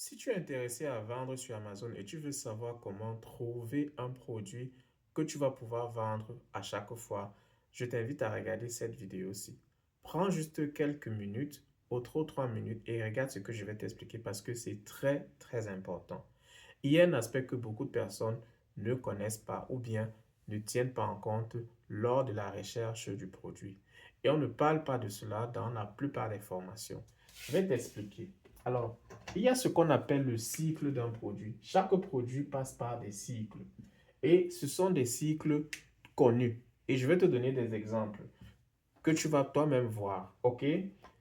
Si tu es intéressé à vendre sur Amazon et tu veux savoir comment trouver un produit que tu vas pouvoir vendre à chaque fois, je t'invite à regarder cette vidéo-ci. Prends juste quelques minutes, au trop 3 minutes, et regarde ce que je vais t'expliquer parce que c'est très, très important. Il y a un aspect que beaucoup de personnes ne connaissent pas ou bien ne tiennent pas en compte lors de la recherche du produit. Et on ne parle pas de cela dans la plupart des formations. Je vais t'expliquer. Alors, il y a ce qu'on appelle le cycle d'un produit. Chaque produit passe par des cycles. Et ce sont des cycles connus. Et je vais te donner des exemples que tu vas toi-même voir. OK?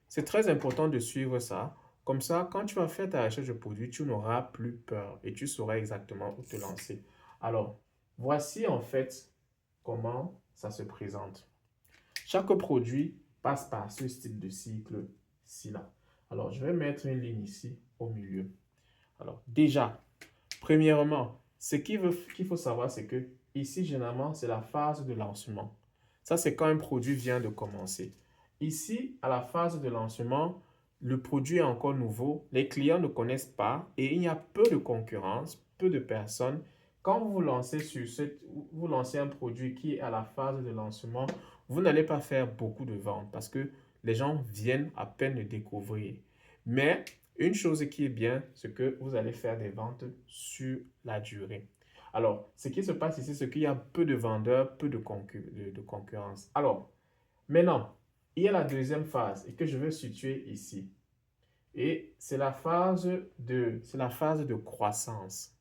C'est très important de suivre ça. Comme ça, quand tu vas faire ta recherche de produit, tu n'auras plus peur et tu sauras exactement où te lancer. Alors, voici en fait comment ça se présente. Chaque produit passe par ce style de cycle-ci là. Alors, je vais mettre une ligne ici au milieu. Alors, déjà, premièrement, ce qu'il faut savoir, c'est que ici, généralement, c'est la phase de lancement. Ça, c'est quand un produit vient de commencer. Ici, à la phase de lancement, le produit est encore nouveau, les clients ne connaissent pas et il y a peu de concurrence, peu de personnes. Quand vous lancez vous lancez un produit qui est à la phase de lancement, vous n'allez pas faire beaucoup de ventes parce que les gens viennent à peine de découvrir. Mais une chose qui est bien, c'est que vous allez faire des ventes sur la durée. Alors, ce qui se passe ici, c'est qu'il y a peu de vendeurs, peu de concurrence. Alors, maintenant, il y a la deuxième phase et que je vais situer ici. Et c'est la phase de croissance.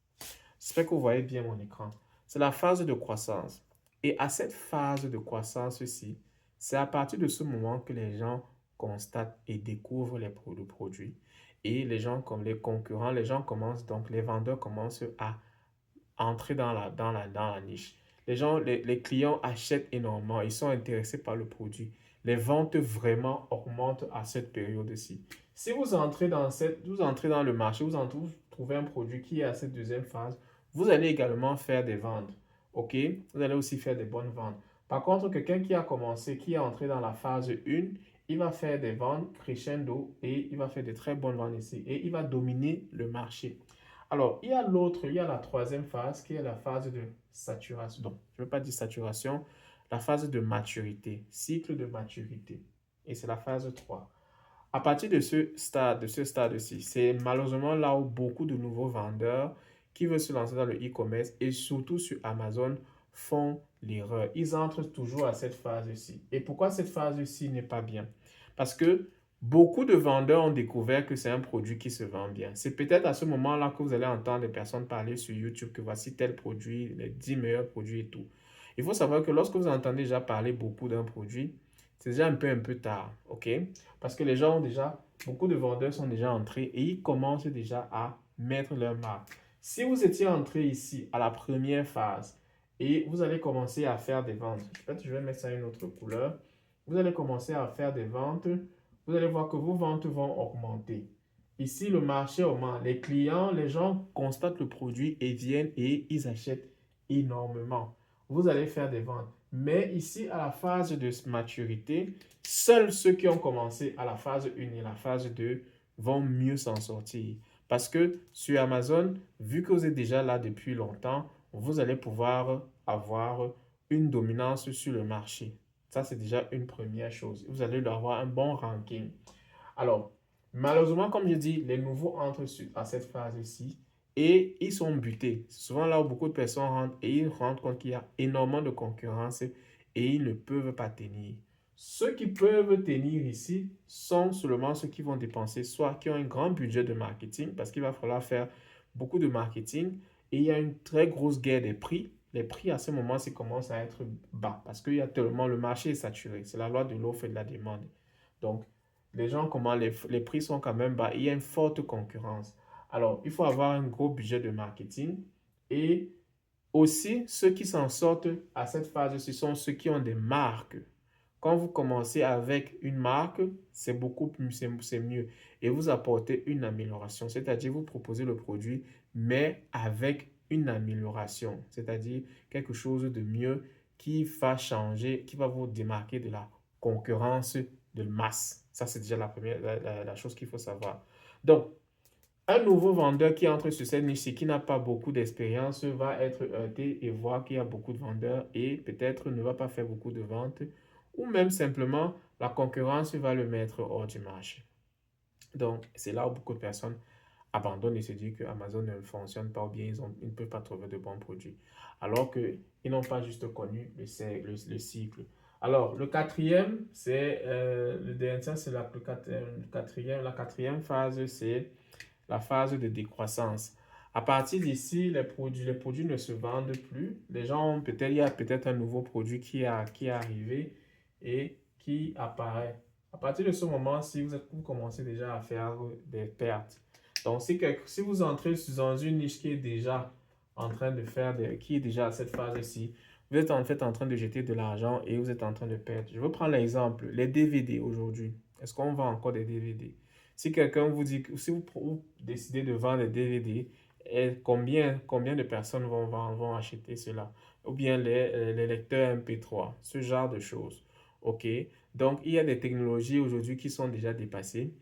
J'espère que vous voyez bien mon écran. C'est la phase de croissance. Et à cette phase de croissance-ci, c'est à partir de ce moment que les gens constatent et découvrent le produit. Et les gens, comme les concurrents, les gens commencent, donc les vendeurs commencent à entrer dans la niche. Les clients achètent énormément, ils sont intéressés par le produit. Les ventes vraiment augmentent à cette période-ci. Si vous entrez dans le marché, vous trouvez un produit qui est à cette deuxième phase, vous allez également faire des ventes. OK? Vous allez aussi faire des bonnes ventes. Par contre, quelqu'un qui a commencé, qui est entré dans la phase 1, il va faire des ventes crescendo et il va faire de très bonnes ventes ici et il va dominer le marché. Alors, il y a la troisième phase qui est la phase de saturation. Donc, je ne veux pas dire saturation, la phase de maturité, cycle de maturité. Et c'est la phase 3. À partir de ce stade-ci, c'est malheureusement là où beaucoup de nouveaux vendeurs qui veulent se lancer dans le e-commerce et surtout sur Amazon font l'erreur. Ils entrent toujours à cette phase-ci. Et pourquoi cette phase-ci n'est pas bien? Parce que beaucoup de vendeurs ont découvert que c'est un produit qui se vend bien. C'est peut-être à ce moment-là que vous allez entendre des personnes parler sur YouTube que voici tel produit, les 10 meilleurs produits et tout. Il faut savoir que lorsque vous entendez déjà parler beaucoup d'un produit, c'est déjà un peu tard, ok? Parce que les gens ont déjà, beaucoup de vendeurs sont déjà entrés et ils commencent déjà à mettre leur marque. Si vous étiez entré ici à la première phase et vous allez commencer à faire des ventes, peut-être je vais mettre ça une autre couleur, vous allez commencer à faire des ventes, vous allez voir que vos ventes vont augmenter. Ici, le marché augmente. Les clients, les gens constatent le produit et viennent et ils achètent énormément. Vous allez faire des ventes. Mais ici, à la phase de maturité, seuls ceux qui ont commencé à la phase 1 et la phase 2 vont mieux s'en sortir. Parce que sur Amazon, vu que vous êtes déjà là depuis longtemps, vous allez pouvoir avoir une dominance sur le marché. Ça, c'est déjà une première chose. Vous allez avoir un bon ranking. Alors, malheureusement, comme je dis, les nouveaux entrent à cette phase-ci et ils sont butés. C'est souvent là où beaucoup de personnes rentrent et ils rendent compte qu'il y a énormément de concurrence et ils ne peuvent pas tenir. Ceux qui peuvent tenir ici sont seulement ceux qui vont dépenser, soit qui ont un grand budget de marketing, parce qu'il va falloir faire beaucoup de marketing, et il y a une très grosse guerre des prix. Les prix à ce moment-ci commencent à être bas, parce qu'il y a tellement, le marché est saturé. C'est la loi de l'offre et de la demande. Donc, les gens, comment les prix sont quand même bas. Il y a une forte concurrence. Alors, il faut avoir un gros budget de marketing et aussi, ceux qui s'en sortent à cette phase, ce sont ceux qui ont des marques. Quand vous commencez avec une marque, c'est beaucoup plus, c'est mieux. Et vous apportez une amélioration, c'est-à-dire vous proposez le produit, mais avec une amélioration, c'est-à-dire quelque chose de mieux qui va changer, qui va vous démarquer de la concurrence de masse. Ça, c'est déjà la première, la chose qu'il faut savoir. Donc, Un nouveau vendeur qui entre sur cette niche et qui n'a pas beaucoup d'expérience va être heurté et voir qu'il y a beaucoup de vendeurs et peut-être ne va pas faire beaucoup de ventes ou même simplement la concurrence va le mettre hors du marché. Donc, c'est là où beaucoup de personnes abandonnent et se disent que Amazon ne fonctionne pas ou bien ils ne peuvent pas trouver de bons produits. Alors qu'ils n'ont pas juste connu le cycle. Alors, le quatrième, c'est le dernier, c'est la quatrième phase, c'est la phase de décroissance. À partir d'ici, les produits ne se vendent plus. Les gens, peut-être, il y a peut-être un nouveau produit qui est arrivé et qui apparaît. À partir de ce moment, si vous commencez déjà à faire des pertes. Donc, si vous entrez dans une niche qui est déjà en train de faire, qui est déjà à cette phase-ci, vous êtes en fait en train de jeter de l'argent et vous êtes en train de perdre. Je vais prendre l'exemple, les DVD aujourd'hui. Est-ce qu'on vend encore des DVD? Si quelqu'un vous dit, si vous décidez de vendre des DVD, et combien de personnes vont acheter cela? Ou bien les lecteurs MP3, ce genre de choses. OK? Donc, il y a des technologies aujourd'hui qui sont déjà dépassées.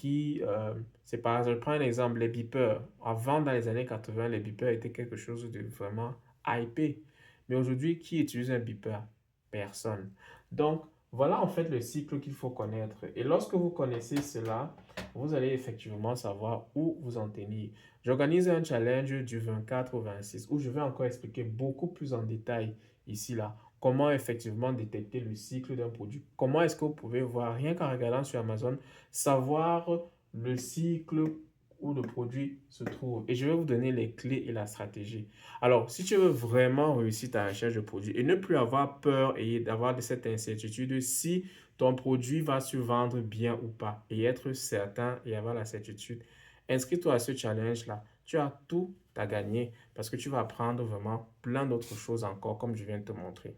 Je prends un exemple, les beepers. Avant, dans les années 80, les beepers étaient quelque chose de vraiment hypé. Mais aujourd'hui, qui utilise un beeper? Personne. Donc, voilà en fait le cycle qu'il faut connaître. Et lorsque vous connaissez cela, vous allez effectivement savoir où vous en tenir. J'organise un challenge du 24 au 26 où je vais encore expliquer beaucoup plus en détail ici là comment effectivement détecter le cycle d'un produit. Comment est-ce que vous pouvez voir rien qu'en regardant sur Amazon, savoir le cycle où le produit se trouve. Et je vais vous donner les clés et la stratégie. Alors, si tu veux vraiment réussir ta recherche de produit et ne plus avoir peur et d'avoir cette incertitude si ton produit va se vendre bien ou pas et être certain et avoir la certitude, inscris-toi à ce challenge-là. Tu as tout à gagner parce que tu vas apprendre vraiment plein d'autres choses encore comme je viens de te montrer.